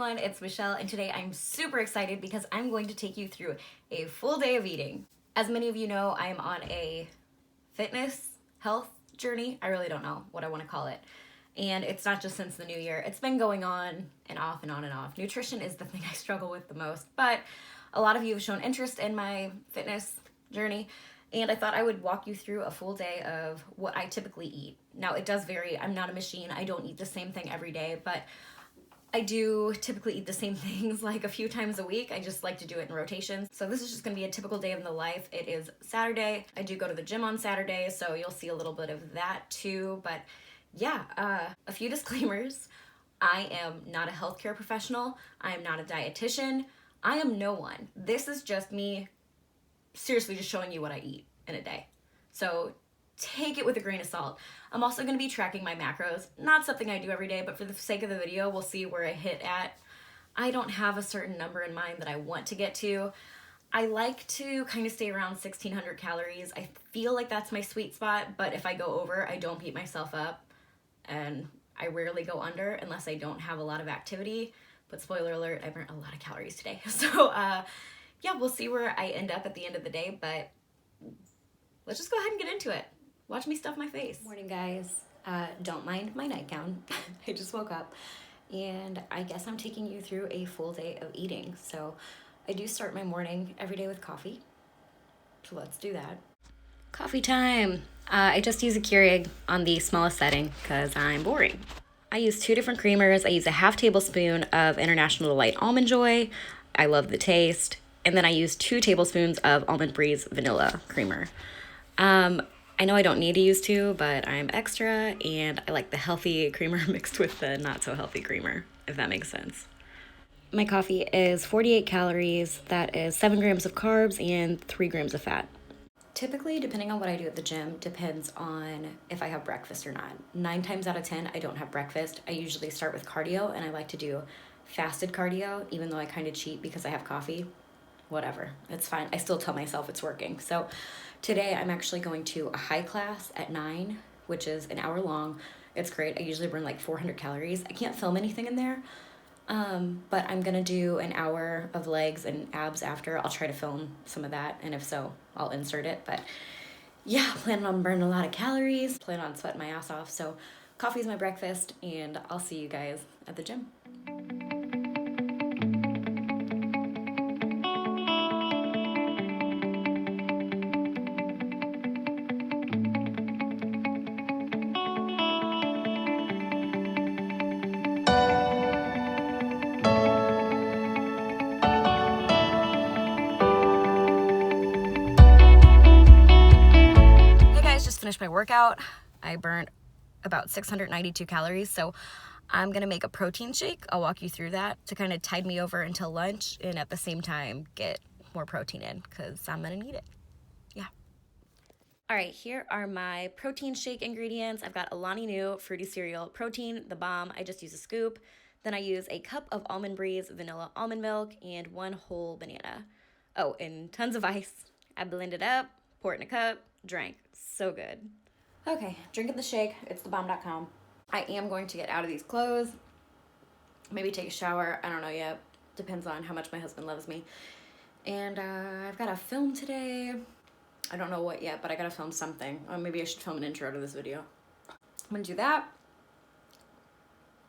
everyone, it's Michelle, and today I'm super excited because I'm going to take you through a full day of eating. As many of you know, I'm on a fitness, health journey. I really don't know what I want to call it. And it's not just since the new year. It's been going on and off and on and off. Nutrition is the thing I struggle with the most, but a lot of you have shown interest in my fitness journey, and I thought I would walk you through a full day of what I typically eat. Now, it does vary. I'm not a machine. I don't eat the same thing every day, but I do typically eat the same things like a few times a week. I just like to do it in rotations. So this is just gonna be a typical day in the life. It is Saturday. I do go to the gym on Saturday, so you'll see a little bit of that too. But yeah, a few disclaimers. I am not a healthcare professional. I am not a dietitian. I am no one. This is just me seriously just showing you what I eat in a day. So take it with a grain of salt. I'm also going to be tracking my macros. Not something I do every day, but for the sake of the video, we'll see where I hit at. I don't have a certain number in mind that I want to get to. I like to kind of stay around 1,600 calories. I feel like that's my sweet spot, but if I go over, I don't beat myself up, and I rarely go under unless I don't have a lot of activity. But spoiler alert, I burnt a lot of calories today. So yeah, we'll see where I end up at the end of the day, but let's just go ahead and get into it. Watch me stuff my face. Morning, guys. Don't mind my nightgown. I just woke up, and I guess I'm taking you through a full day of eating. So I do start my morning every day with coffee. So let's do that. Coffee time. I just use a Keurig on the smallest setting because I'm boring. I use 2 different creamers. I use a half tablespoon of International Delight Almond Joy. I love the taste. And then I use 2 tablespoons of Almond Breeze Vanilla Creamer. I know I don't need to use 2, but I'm extra, and I like the healthy creamer mixed with the not so healthy creamer, if that makes sense. My coffee is 48 calories. That is 7 grams of carbs and 3 grams of fat. Typically, depending on what I do at the gym, depends on if I have breakfast or not. 9 times out of 10, I don't have breakfast. I usually start with cardio, and I like to do fasted cardio, even though I kind of cheat because I have coffee. Whatever, it's fine. I still tell myself it's working. So today I'm actually going to a high class at 9, which is an hour long. It's great. I usually burn like 400 calories. I can't film anything in there, but I'm gonna do an hour of legs and abs after. I'll try to film some of that, and if so, I'll insert it. But yeah, planning on burning a lot of calories, plan on sweating my ass off. So coffee's my breakfast, and I'll see you guys at the gym. Finished my workout. I burnt about 692 calories, so I'm gonna make a protein shake. I'll walk you through that to kind of tide me over until lunch, and at the same time get more protein in because I'm gonna need it. Yeah. All right, here are my protein shake ingredients. I've got Alani Nu fruity cereal protein, the bomb. I just use a scoop. Then I use a cup of Almond Breeze vanilla almond milk and 1 whole banana. Oh, and tons of ice. I blend it up, pour it in a cup, drank. So good. Okay, drinking the shake. It's thebomb.com. I am going to get out of these clothes, maybe take a shower. I don't know yet. Depends on how much my husband loves me. And I've got to film today. I don't know what yet, but I got to film something. Or maybe I should film an intro to this video. I'm going to do that.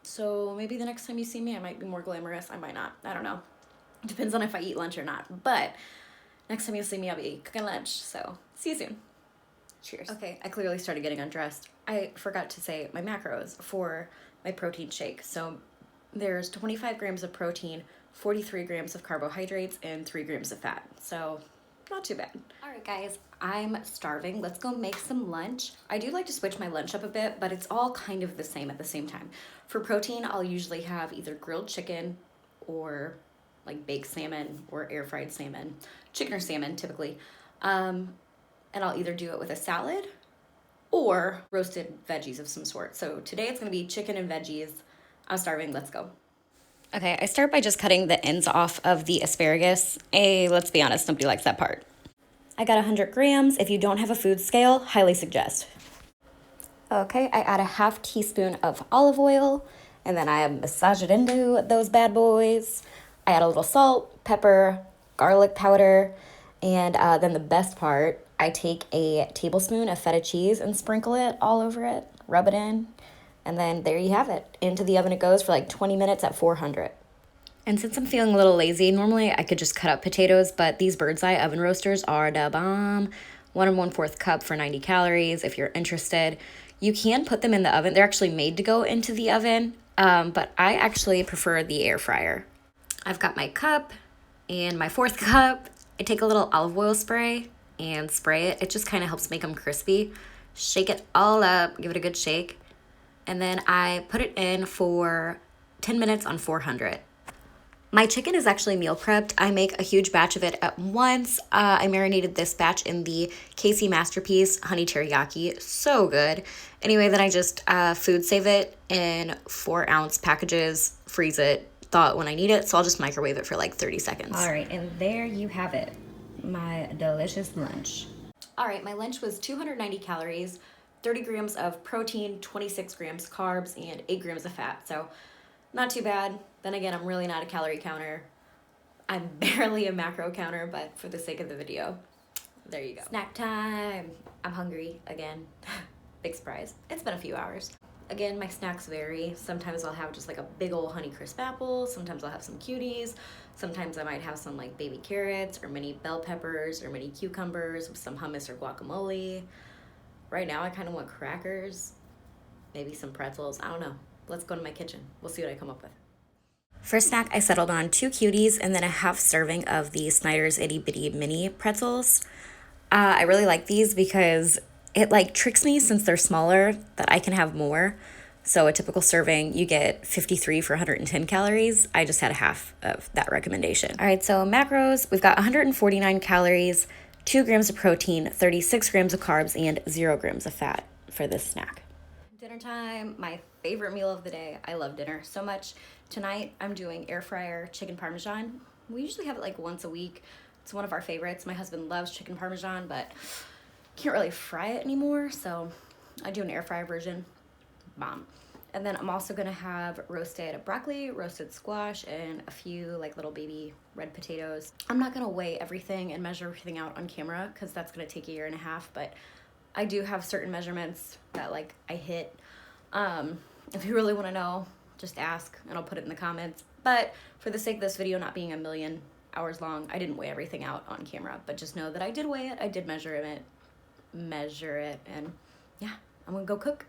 So maybe the next time you see me, I might be more glamorous. I might not. I don't know. Depends on if I eat lunch or not. But next time you see me, I'll be cooking lunch. So see you soon. Cheers. Okay, I clearly started getting undressed. I forgot to say my macros for my protein shake. So there's 25 grams of protein, 43 grams of carbohydrates, and 3 grams of fat. So not too bad. All right, guys, I'm starving. Let's go make some lunch. I do like to switch my lunch up a bit, but it's all kind of the same at the same time. For protein, I'll usually have either grilled chicken or like baked salmon or air fried salmon, chicken or salmon typically. And I'll either do it with a salad or roasted veggies of some sort. So today it's gonna be chicken and veggies. I'm starving, let's go. Okay, I start by just cutting the ends off of the asparagus. Let's be honest, nobody likes that part. I got 100 grams. If you don't have a food scale, highly suggest. Okay, I add a half teaspoon of olive oil, and then I massage it into those bad boys. I add a little salt, pepper, garlic powder, and then the best part, I take a tablespoon of feta cheese and sprinkle it all over it, rub it in, and then there you have it. Into the oven it goes for like 20 minutes at 400. And since I'm feeling a little lazy, normally I could just cut up potatoes, but these Birds Eye oven roasters are da bomb. 1 1/4 cup for 90 calories if you're interested. You can put them in the oven. They're actually made to go into the oven, but I actually prefer the air fryer. I've got my cup and my 4th cup. I take a little olive oil spray and spray it. It just kind of helps make them crispy. Shake it all up, give it a good shake, and then I put it in for 10 minutes on 400. My chicken is actually meal prepped. I make a huge batch of it at once. I marinated this batch in the KC Masterpiece Honey Teriyaki. So good. Anyway, then I just food save it in 4-ounce packages, freeze it, thaw it when I need it. So I'll just microwave it for like 30 seconds. All right, and there you have it. My delicious lunch. All right, my lunch was 290 calories, 30 grams of protein, 26 grams carbs, and 8 grams of fat. So not too bad. Then again, I'm really not a calorie counter. I'm barely a macro counter, but for the sake of the video, there you go. Snack time. I'm hungry again. Big surprise. It's been a few hours. Again, my snacks vary. Sometimes I'll have just like a big old Honeycrisp apple. Sometimes I'll have some cuties. Sometimes I might have some like baby carrots or mini bell peppers or mini cucumbers with some hummus or guacamole. Right now, I kind of want crackers, maybe some pretzels. I don't know. Let's go to my kitchen. We'll see what I come up with. For snack, I settled on 2 cuties and then a half serving of the Snyder's Itty Bitty Mini pretzels. I really like these because it like tricks me, since they're smaller, that I can have more. So a typical serving, you get 53 for 110 calories. I just had a half of that recommendation. All right, so macros, we've got 149 calories, 2 grams of protein, 36 grams of carbs, and 0 grams of fat for this snack. Dinner time, my favorite meal of the day. I love dinner so much. Tonight, I'm doing air fryer chicken parmesan. We usually have it like once a week. It's one of our favorites. My husband loves chicken parmesan, but can't really fry it anymore, so I do an air fryer version. Bomb. And then I'm also gonna have roasted broccoli, roasted squash, and a few like little baby red potatoes. I'm not gonna weigh everything and measure everything out on camera because that's gonna take a year and a half, but I do have certain measurements that like I hit. If you really wanna know, just ask and I'll put it in the comments. But for the sake of this video not being a million hours long, I didn't weigh everything out on camera, but just know that I did weigh it, I did measure it, and yeah, I'm gonna go cook.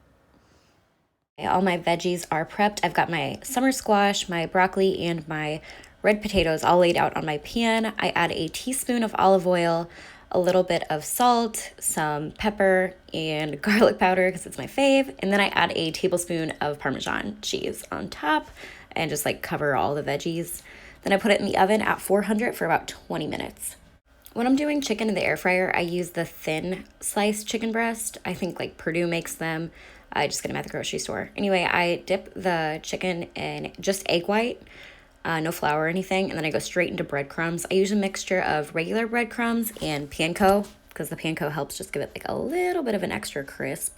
All my veggies are prepped. I've got my summer squash, my broccoli, and my red potatoes all laid out on my pan. I add a teaspoon of olive oil, a little bit of salt, some pepper, and garlic powder because it's my fave. And then I add a tablespoon of Parmesan cheese on top and just like cover all the veggies. Then I put it in the oven at 400 for about 20 minutes. When I'm doing chicken in the air fryer, I use the thin sliced chicken breast. I think like Purdue makes them. I just get them at the grocery store. Anyway, I dip the chicken in just egg white, no flour or anything, and then I go straight into breadcrumbs. I use a mixture of regular breadcrumbs and panko because the panko helps just give it like a little bit of an extra crisp.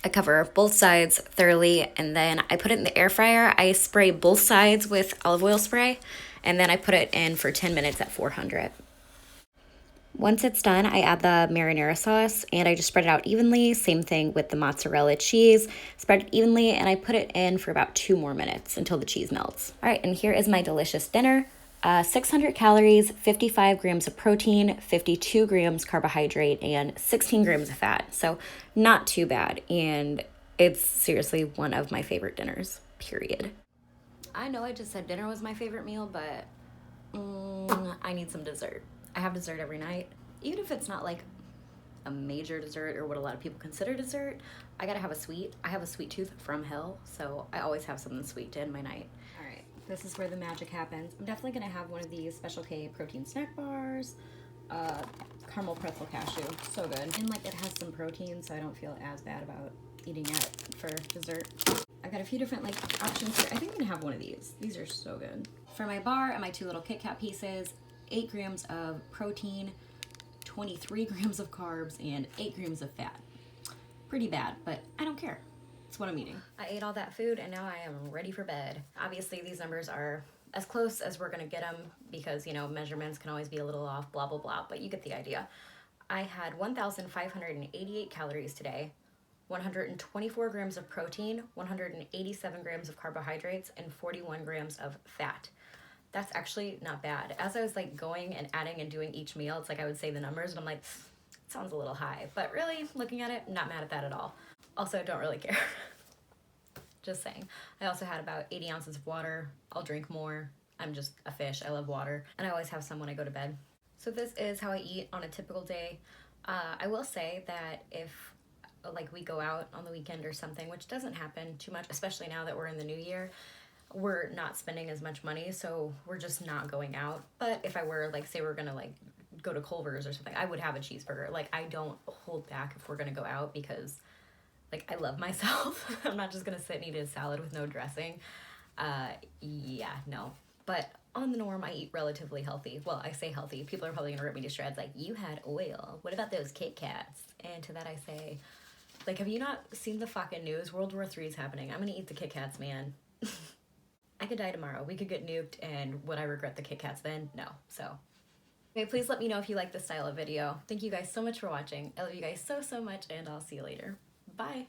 I cover both sides thoroughly, and then I put it in the air fryer. I spray both sides with olive oil spray, and then I put it in for 10 minutes at 400. Once it's done, I add the marinara sauce and I just spread it out evenly. Same thing with the mozzarella cheese. Spread it evenly and I put it in for about 2 more minutes until the cheese melts. All right, and here is my delicious dinner. 600 calories, 55 grams of protein, 52 grams carbohydrate, and 16 grams of fat. So not too bad. And it's seriously one of my favorite dinners, period. I know I just said dinner was my favorite meal, but I need some dessert. I have dessert every night. Even if it's not like a major dessert or what a lot of people consider dessert, I gotta have a sweet. I have a sweet tooth from hell, so I always have something sweet to end my night. All right, this is where the magic happens. I'm definitely gonna have one of these Special K protein snack bars, caramel pretzel cashew, so good. And like it has some protein, so I don't feel as bad about eating it for dessert. I've got a few different like options here. I think I'm gonna have one of these. These are so good. For my bar and my 2 little Kit Kat pieces, 8 grams of protein, 23 grams of carbs, and 8 grams of fat. Pretty bad, but I don't care. That's what I'm eating. I ate all that food and now I am ready for bed. Obviously, these numbers are as close as we're gonna get them because, you know, measurements can always be a little off, blah, blah, blah, but you get the idea. I had 1,588 calories today, 124 grams of protein, 187 grams of carbohydrates, and 41 grams of fat. That's actually not bad. As I was like going and adding and doing each meal, it's like I would say the numbers and I'm like, it sounds a little high. But really, looking at it, I'm not mad at that at all. Also, don't really care. Just saying. I also had about 80 ounces of water. I'll drink more. I'm just a fish. I love water. And I always have some when I go to bed. So this is how I eat on a typical day. I will say that if like we go out on the weekend or something, which doesn't happen too much, especially now that we're in the new year, we're not spending as much money, so we're just not going out. But if I were, like, say we're gonna like go to Culver's or something, I would have a cheeseburger. Like, I don't hold back if we're gonna go out because like I love myself. I'm not just gonna sit and eat a salad with no dressing. Yeah, no. But on the norm, I eat relatively healthy. Well, I say healthy. People are probably gonna rip me to shreds like, you had oil. What about those Kit Kats? And to that I say, like, have you not seen the fucking news? World War III is happening. I'm gonna eat the Kit Kats, man. I could die tomorrow. We could get nuked, and would I regret the Kit Kats then? No. So, okay, please let me know if you like this style of video. Thank you guys so much for watching. I love you guys so, so much, and I'll see you later. Bye.